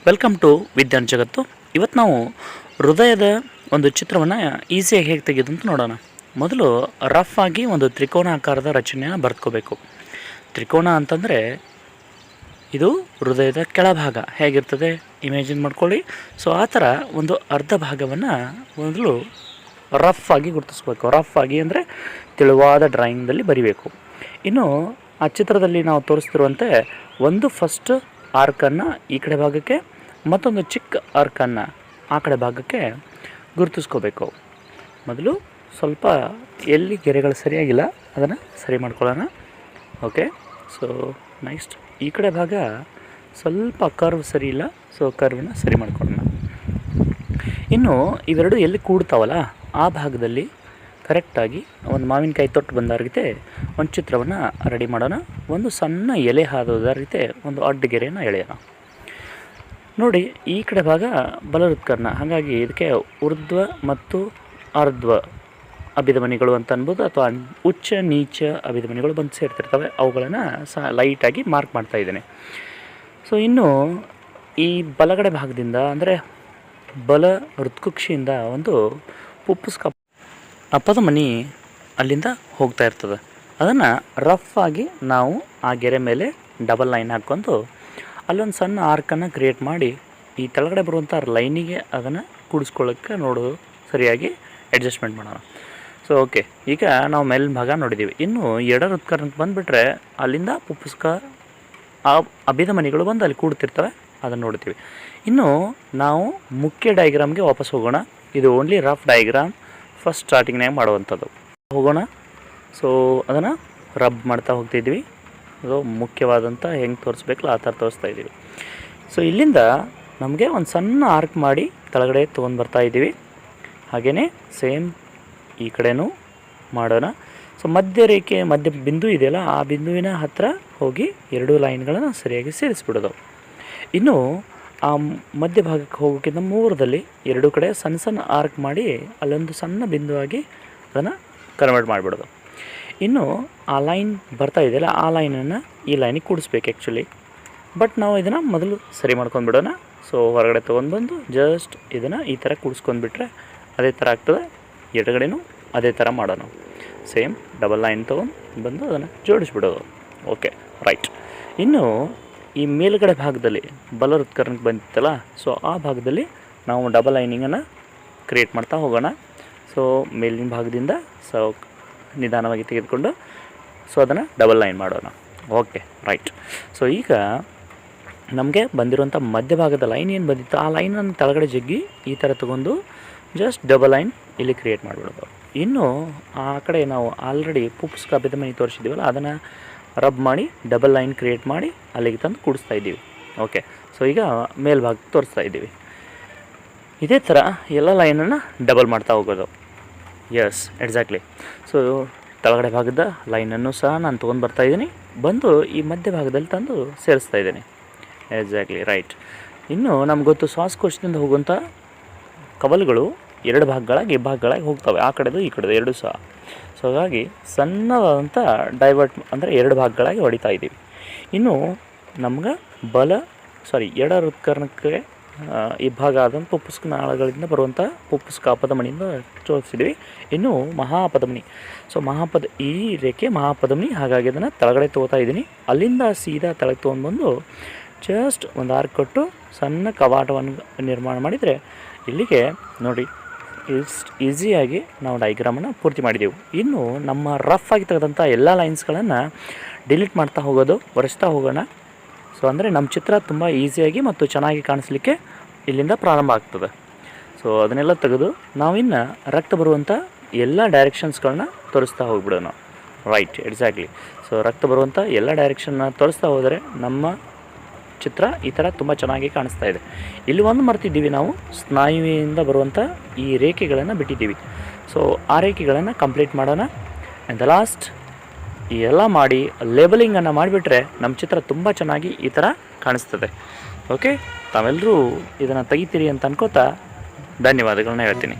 Welcome to ವಿಜ್ಞಾನ ಜಗತ್ತು. ಇವತ್ತು ನಾವು ಹೃದಯದ ಒಂದು ಚಿತ್ರವನ್ನು ಈಸಿಯಾಗಿ ಹೇಗೆ ತೆಗೆಯೋದು ಅಂತ ನೋಡೋಣ. ಮೊದಲು ರಫ್ ಆಗಿ ಒಂದು ತ್ರಿಕೋನಾಕಾರದ ರಚನೆಯನ್ನು ಬರೆದುಕೋಬೇಕು. ತ್ರಿಕೋನ ಅಂತಂದರೆ ಇದು ಹೃದಯದ ಕೆಳಭಾಗ ಹೇಗಿರ್ತದೆ ಇಮ್ಯಾಜಿನ್ ಮಾಡ್ಕೊಳ್ಳಿ. ಸೊ ಆ ಥರ ಒಂದು ಅರ್ಧ ಭಾಗವನ್ನು ಮೊದಲು ರಫ್ ಆಗಿ ಗುರುತಿಸ್ಬೇಕು. ರಫ್ ಆಗಿ ಅಂದರೆ ತೆಳುವಾದ ಡ್ರಾಯಿಂಗ್ದಲ್ಲಿ ಬರಿಬೇಕು. ಇನ್ನು ಆ ಚಿತ್ರದಲ್ಲಿ ನಾವು ತೋರಿಸ್ತಿರುವಂತೆ ಒಂದು ಫಸ್ಟ್ ಆರ್ಕನ್ನು ಈ ಕಡೆ ಭಾಗಕ್ಕೆ, ಮತ್ತೊಂದು ಚಿಕ್ಕ ಆರ್ಕನ್ನು ಆ ಕಡೆ ಭಾಗಕ್ಕೆ ಗುರುತಿಸ್ಕೋಬೇಕು. ಮೊದಲು ಸ್ವಲ್ಪ ಎಲ್ಲಿ ಗೆರೆಗಳು ಸರಿಯಾಗಿಲ್ಲ ಅದನ್ನು ಸರಿ ಮಾಡ್ಕೊಳ್ಳೋಣ. ಓಕೆ, ಸೊ ನೆಕ್ಸ್ಟ್ ಈ ಕಡೆ ಭಾಗ ಸ್ವಲ್ಪ ಕರ್ವ್ ಸರಿ ಇಲ್ಲ, ಸೊ ಕರ್ವನ್ನ ಸರಿ ಮಾಡ್ಕೊಳ್ಳೋಣ. ಇನ್ನು ಇವೆರಡು ಎಲ್ಲಿ ಕೂಡ್ತಾವಲ್ಲ ಆ ಭಾಗದಲ್ಲಿ ಕರೆಕ್ಟಾಗಿ ಒಂದು ಮಾವಿನಕಾಯಿ ತೊಟ್ಟು ಬಂದ ರೀತಿ ಒಂದು ಚಿತ್ರವನ್ನು ರೆಡಿ ಮಾಡೋಣ. ಒಂದು ಸಣ್ಣ ಎಲೆ ಹಾದೋದ ರೀತಿ ಒಂದು ಅಡ್ಡ ಗೆರೆಯನ್ನು ಎಳೆಯೋಣ. ನೋಡಿ, ಈ ಕಡೆ ಭಾಗ ಬಲವೃತ್ಕರ್ಣ, ಹಾಗಾಗಿ ಇದಕ್ಕೆ ಊರ್ಧ್ವ ಮತ್ತು ಅರ್ಧ್ವ ಅಭಿಧಮನಿಗಳು ಅಂತ ಅನ್ಬೋದು, ಅಥವಾ ಉಚ್ಚ ನೀಚ ಅಭಿಧಮನಿಗಳು ಬಂದು ಸೇರ್ತಿರ್ತವೆ. ಅವುಗಳನ್ನು ಸಹ ಲೈಟಾಗಿ ಮಾರ್ಕ್ ಮಾಡ್ತಾ ಇದ್ದೇನೆ. ಸೊ ಇನ್ನು ಈ ಬಲಗಡೆ ಭಾಗದಿಂದ ಅಂದರೆ ಬಲ ಹೃತ್ಕುಕ್ಷಿಯಿಂದ ಒಂದು ಪುಪ್ಪುಸ್ಕ ಅಪಧಮನಿ ಅಲ್ಲಿಂದ ಹೋಗ್ತಾ ಇರ್ತದೆ. ಅದನ್ನು ರಫ್ ಆಗಿ ನಾವು ಆ ಗೆರೆ ಮೇಲೆ ಡಬಲ್ ಲೈನ್ ಹಾಕ್ಕೊಂಡು ಅಲ್ಲೊಂದು ಸಣ್ಣ ಆರ್ಕನ್ನು ಕ್ರಿಯೇಟ್ ಮಾಡಿ ಈ ಕೆಳಗಡೆ ಬರುವಂಥ ಲೈನಿಗೆ ಅದನ್ನು ಕೂಡಿಸ್ಕೊಳ್ಳೋಕ್ಕೆ ನೋಡೋದು ಸರಿಯಾಗಿ ಅಡ್ಜಸ್ಟ್ಮೆಂಟ್ ಮಾಡೋಣ. ಸೊ ಓಕೆ, ಈಗ ನಾವು ಮೇಲಿನ ಭಾಗ ನೋಡಿದ್ದೀವಿ. ಇನ್ನು ಎಡ ಹೃತ್ಕರ್ಣಕ್ಕೆ ಬಂದುಬಿಟ್ರೆ ಅಲ್ಲಿಂದ ಪುಪ್ಪುಸ್ಕ ಆ ಅಭಿಧಮನಿಗಳು ಬಂದು ಅಲ್ಲಿ ಕೂಡ್ತಿರ್ತವೆ, ಅದನ್ನು ನೋಡ್ತೀವಿ. ಇನ್ನು ನಾವು ಮುಖ್ಯ ಡಯಾಗ್ರಾಮ್ಗೆ ವಾಪಸ್ ಹೋಗೋಣ. ಇದು ಓನ್ಲಿ ರಫ್ ಡಯಾಗ್ರಾಮ್, ಫಸ್ಟ್ ಸ್ಟಾರ್ಟಿಂಗ್ನಾಗ ಮಾಡುವಂಥದ್ದು. ಹೋಗೋಣ. ಸೊ ಅದನ್ನು ರಬ್ ಮಾಡ್ತಾ ಹೋಗ್ತಿದ್ವಿ. ಅದು ಮುಖ್ಯವಾದಂಥ ಹೆಂಗೆ ತೋರಿಸ್ಬೇಕಲ್ಲ ಆ ಥರ ತೋರಿಸ್ತಾ ಇದ್ದೀವಿ. ಸೊ ಇಲ್ಲಿಂದ ನಮಗೆ ಒಂದು ಸಣ್ಣ ಆರ್ಕ್ ಮಾಡಿ ಕೆಳಗಡೆ ತೊಗೊಂಡು ಬರ್ತಾ ಇದ್ದೀವಿ. ಹಾಗೆಯೇ ಸೇಮ್ ಈ ಕಡೆನೂ ಮಾಡೋಣ. ಸೊ ಮಧ್ಯ ರೇಖೆ ಮಧ್ಯ ಬಿಂದು ಇದೆಯಲ್ಲ, ಆ ಬಿಂದುವಿನ ಹತ್ತಿರ ಹೋಗಿ ಎರಡೂ ಲೈನ್ಗಳನ್ನು ಸರಿಯಾಗಿ ಸೇರಿಸ್ಬಿಡೋದು. ಇನ್ನು ಆ ಮಧ್ಯ ಭಾಗಕ್ಕೆ ಹೋಗೋಕ್ಕಿಂತ ಮೂರದಲ್ಲಿ ಎರಡೂ ಕಡೆ ಸಣ್ಣ ಸಣ್ಣ ಆರ್ಕ್ ಮಾಡಿ ಅಲ್ಲೊಂದು ಸಣ್ಣ ಬಿಂದುವಾಗಿ ಅದನ್ನು ಕನ್ವರ್ಟ್ ಮಾಡಿಬಿಡೋದು. ಇನ್ನು ಆ ಲೈನ್ ಬರ್ತಾ ಇದೆಯಲ್ಲ, ಆ ಲೈನನ್ನು ಈ ಲೈನಿಗೆ ಕೂಡಿಸ್ಬೇಕು ಆ್ಯಕ್ಚುಲಿ. ಬಟ್ ನಾವು ಇದನ್ನು ಮೊದಲು ಸರಿ ಮಾಡ್ಕೊಂಡ್ಬಿಡೋಣ. ಸೊ ಹೊರಗಡೆ ತೊಗೊಂಡ್ಬಂದು ಜಸ್ಟ್ ಇದನ್ನು ಈ ಥರ ಕೂಡಿಸ್ಕೊಂಡ್ಬಿಟ್ರೆ ಅದೇ ಥರ ಆಗ್ತದೆ. ಎಡಗಡೆನೂ ಅದೇ ಥರ ಮಾಡೋಣ. ಸೇಮ್ ಡಬಲ್ ಲೈನ್ ತೊಗೊಂಡು ಬಂದು ಅದನ್ನು ಜೋಡಿಸ್ಬಿಡೋದು. Okay, right. ಇನ್ನು ಈ ಮೇಲುಗಡೆ ಭಾಗದಲ್ಲಿ ಬಲ ಹೃತ್ಕರ್ಣಕ್ಕೆ ಬಂದಿತ್ತಲ್ಲ, ಸೊ ಆ ಭಾಗದಲ್ಲಿ ನಾವು ಡಬಲ್ ಲೈನಿಂಗನ್ನು ಕ್ರಿಯೇಟ್ ಮಾಡ್ತಾ ಹೋಗೋಣ. ಸೊ ಮೇಲಿನ ಭಾಗದಿಂದ ಸೊ ನಿಧಾನವಾಗಿ ತೆಗೆದುಕೊಂಡು ಸೊ ಅದನ್ನು ಡಬಲ್ ಲೈನ್ ಮಾಡೋಣ. Okay, right. ಸೊ ಈಗ ನಮಗೆ ಬಂದಿರುವಂಥ ಮಧ್ಯಭಾಗದ ಲೈನ್ ಏನು ಬಂದಿತ್ತು, ಆ ಲೈನನ್ನು ಕೆಳಗಡೆ ಜಗ್ಗಿ ಈ ಥರ ತೊಗೊಂಡು ಜಸ್ಟ್ ಡಬಲ್ ಲೈನ್ ಇಲ್ಲಿ ಕ್ರಿಯೇಟ್ ಮಾಡಿಬಿಡೋದು. ಇನ್ನು ಆ ಕಡೆ ನಾವು ಆಲ್ರೆಡಿ ಪುಪ್ಪುಸ್ಕ ಅಭಿಧಮನಿ ತೋರಿಸಿದ್ದೀವಲ್ಲ, ಅದನ್ನು ರಬ್ ಮಾಡಿ ಡಬಲ್ ಲೈನ್ ಕ್ರಿಯೇಟ್ ಮಾಡಿ ಅಲ್ಲಿಗೆ ತಂದು ಕೂಡಿಸ್ತಾ ಇದ್ದೀವಿ. ಓಕೆ, ಸೊ ಈಗ ಮೇಲ್ಭಾಗಕ್ಕೆ ತೋರಿಸ್ತಾ ಇದ್ದೀವಿ. ಇದೇ ಥರ ಎಲ್ಲ ಲೈನನ್ನು ಡಬಲ್ ಮಾಡ್ತಾ ಹೋಗೋದು. S, exactly. ಸೊ ಕೆಳಗಡೆ ಭಾಗದ ಲೈನನ್ನು ಸಹ ನಾನು ತೊಗೊಂಡು ಬರ್ತಾಯಿದ್ದೀನಿ, ಬಂದು ಈ ಮಧ್ಯ ಭಾಗದಲ್ಲಿ ತಂದು ಸೇರಿಸ್ತಾ ಇದ್ದೀನಿ. Exactly, right. ಇನ್ನು ನಮ್ಗೆ ಗೊತ್ತು, ಶ್ವಾಸಕೋಶದಿಂದ ಹೋಗುವಂಥ ಕವಲುಗಳು ಎರಡು ಭಾಗಗಳಾಗಿ ಹೋಗ್ತವೆ, ಆ ಕಡೆದು ಈ ಕಡೆದು ಎರಡೂ ಸಹ. ಸೊ ಹಾಗಾಗಿ ಸಣ್ಣದಾದಂಥ ಡೈವರ್ಟ್ ಅಂದರೆ ಎರಡು ಭಾಗಗಳಾಗಿ ಹೊಡಿತಾ ಇದ್ದೀವಿ. ಇನ್ನು ನಮ್ಗೆ ಎಡ ಹೃತ್ಕರ್ಣಕ್ಕೆ ಈ ಭಾಗ ಆದಂಥ ಪುಪ್ಪುಸ್ಕ ನಾಳಗಳಿಂದ ಬರುವಂಥ ಪುಪ್ಪುಸ್ಕ ಅಪಧಮನಿಯಿಂದ ತೋರಿಸಿದ್ವಿ. ಇನ್ನು ಮಹಾಪಧಮನಿ, ಸೊ ಈ ರೇಖೆ ಮಹಾಪಧಮನಿ, ಹಾಗಾಗಿ ಅದನ್ನು ತೆಳಗಡೆ ತೊಗೋತಾ ಇದ್ದೀನಿ. ಅಲ್ಲಿಂದ ಸೀದಾ ತೆಳಗೆ ತೊಗೊಂಡ್ಬಂದು ಜಸ್ಟ್ ಒಂದು ಆರ್ಕ್ ಕೊಟ್ಟು ಸಣ್ಣ ಕವಾಟವನ್ನು ನಿರ್ಮಾಣ ಮಾಡಿದರೆ ಇಲ್ಲಿಗೆ ನೋಡಿ ಇಷ್ಟು ಈಸಿಯಾಗಿ ನಾವು ಡಯಾಗ್ರಾಮನ್ನು ಪೂರ್ತಿ ಮಾಡಿದೆವು. ಇನ್ನು ನಮ್ಮ ರಫ್ ಆಗಿ ತೆಗೆದಂಥ ಎಲ್ಲ ಲೈನ್ಸ್ಗಳನ್ನು ಡಿಲೀಟ್ ಮಾಡ್ತಾ ಹೋಗೋದು, ಒರೆಸ್ತಾ ಹೋಗೋಣ. ಸೊ ಅಂದರೆ ನಮ್ಮ ಚಿತ್ರ ತುಂಬ ಈಸಿಯಾಗಿ ಮತ್ತು ಚೆನ್ನಾಗಿ ಕಾಣಿಸ್ಲಿಕ್ಕೆ ಇಲ್ಲಿಂದ ಪ್ರಾರಂಭ ಆಗ್ತದೆ. ಸೊ ಅದನ್ನೆಲ್ಲ ತೆಗೆದು ನಾವಿನ್ನು ರಕ್ತ ಬರುವಂಥ ಎಲ್ಲ ಡೈರೆಕ್ಷನ್ಸ್ಗಳನ್ನ ತೋರಿಸ್ತಾ ಹೋಗ್ಬಿಡೋಣ. Right, exactly. ಸೊ ರಕ್ತ ಬರುವಂಥ ಎಲ್ಲ ಡೈರೆಕ್ಷನ್ನ ತೋರಿಸ್ತಾ ಹೋದರೆ ನಮ್ಮ ಚಿತ್ರ ಈ ಥರ ತುಂಬ ಚೆನ್ನಾಗಿ ಕಾಣಿಸ್ತಾ ಇದೆ. ಇಲ್ಲಿ ಒಂದು ಮರ್ತಿದ್ದೀವಿ, ನಾವು ಸ್ನಾಯುವಿನಿಂದ ಬರುವಂಥ ಈ ರೇಖೆಗಳನ್ನು ಬಿಟ್ಟಿದ್ದೀವಿ. ಸೊ ಆ ರೇಖೆಗಳನ್ನು ಕಂಪ್ಲೀಟ್ ಮಾಡೋಣ. ಆ್ಯಂಡ್ ದ ಲಾಸ್ಟ್ ಈ ಎಲ್ಲ ಮಾಡಿ ಲೇಬಲಿಂಗನ್ನು ಮಾಡಿಬಿಟ್ರೆ ನಮ್ಮ ಚಿತ್ರ ತುಂಬ ಚೆನ್ನಾಗಿ ಈ ಥರ ಕಾಣಿಸ್ತದೆ. ಓಕೆ, ತಾವೆಲ್ಲರೂ ಇದನ್ನು ತೆಗಿತೀರಿ ಅಂತ ಅನ್ಕೋತಾ ಧನ್ಯವಾದಗಳನ್ನ ಹೇಳ್ತೀನಿ.